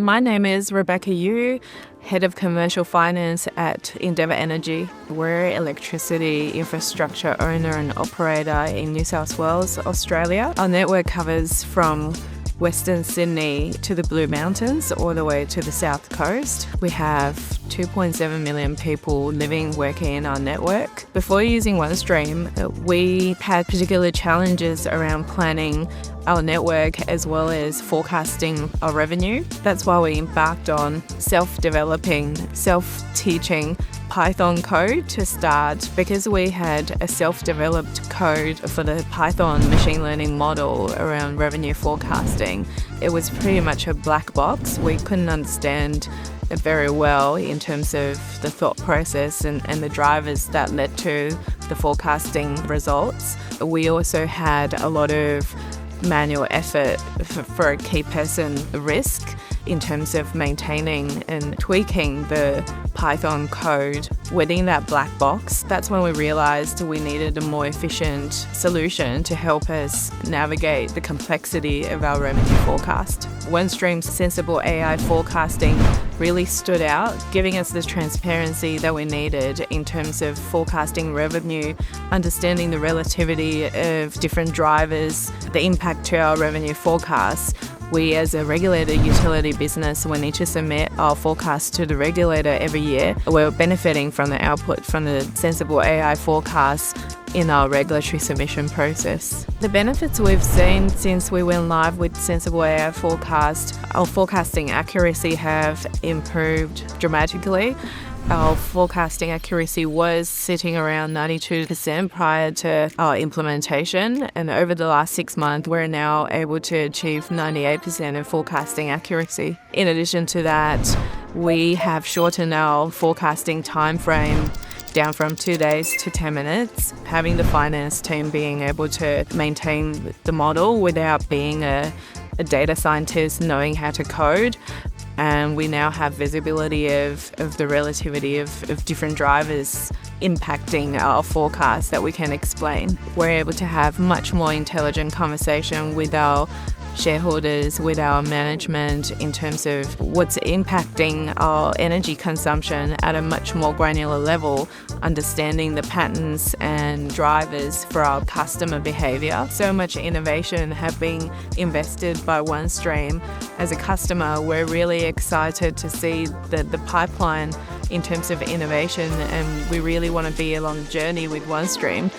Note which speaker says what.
Speaker 1: My name is Rebecca Yu, Head of Commercial Finance at Endeavour Energy. We're an electricity infrastructure owner and operator in New South Wales, Australia. Our network covers from Western Sydney to the Blue Mountains, all the way to the South Coast. We have 2.7 million people living, working in our network. Before using OneStream, we had particular challenges around planning our network as well as forecasting our revenue. That's why we embarked on self-developing, self-teaching Python code to start. Because we had a self-developed code for the Python machine learning model around revenue forecasting, it was pretty much a black box. We couldn't understand it very well in terms of the thought process and the drivers that led to the forecasting results. We also had a lot of manual effort for a key person risk in terms of maintaining and tweaking the Python code within that black box. That's when we realized we needed a more efficient solution to help us navigate the complexity of our revenue forecast. OneStream's SensibleAI Forecasting really stood out, giving us the transparency that we needed in terms of forecasting revenue, understanding the relativity of different drivers, the impact to our revenue forecasts. We, as a regulated utility business, we need to submit our forecast to the regulator every year. We're benefiting from the output from the SensibleAI forecast in our regulatory submission process. The benefits we've seen since we went live with SensibleAI Forecast, our forecasting accuracy have improved dramatically. Our forecasting accuracy was sitting around 92% prior to our implementation, and over the last 6 months, we're now able to achieve 98% of forecasting accuracy. In addition to that, we have shortened our forecasting time frame down from 2 days to 10 minutes, having the finance team being able to maintain the model without being a data scientist knowing how to code. And we now have visibility of the relativity of different drivers impacting our forecast that we can explain. We're able to have much more intelligent conversation with our shareholders, with our management in terms of what's impacting our energy consumption at a much more granular level, understanding the patterns and drivers for our customer behaviour. So much innovation have been invested by OneStream. As a customer, we're really excited to see the pipeline in terms of innovation, and we really want to be along the journey with OneStream.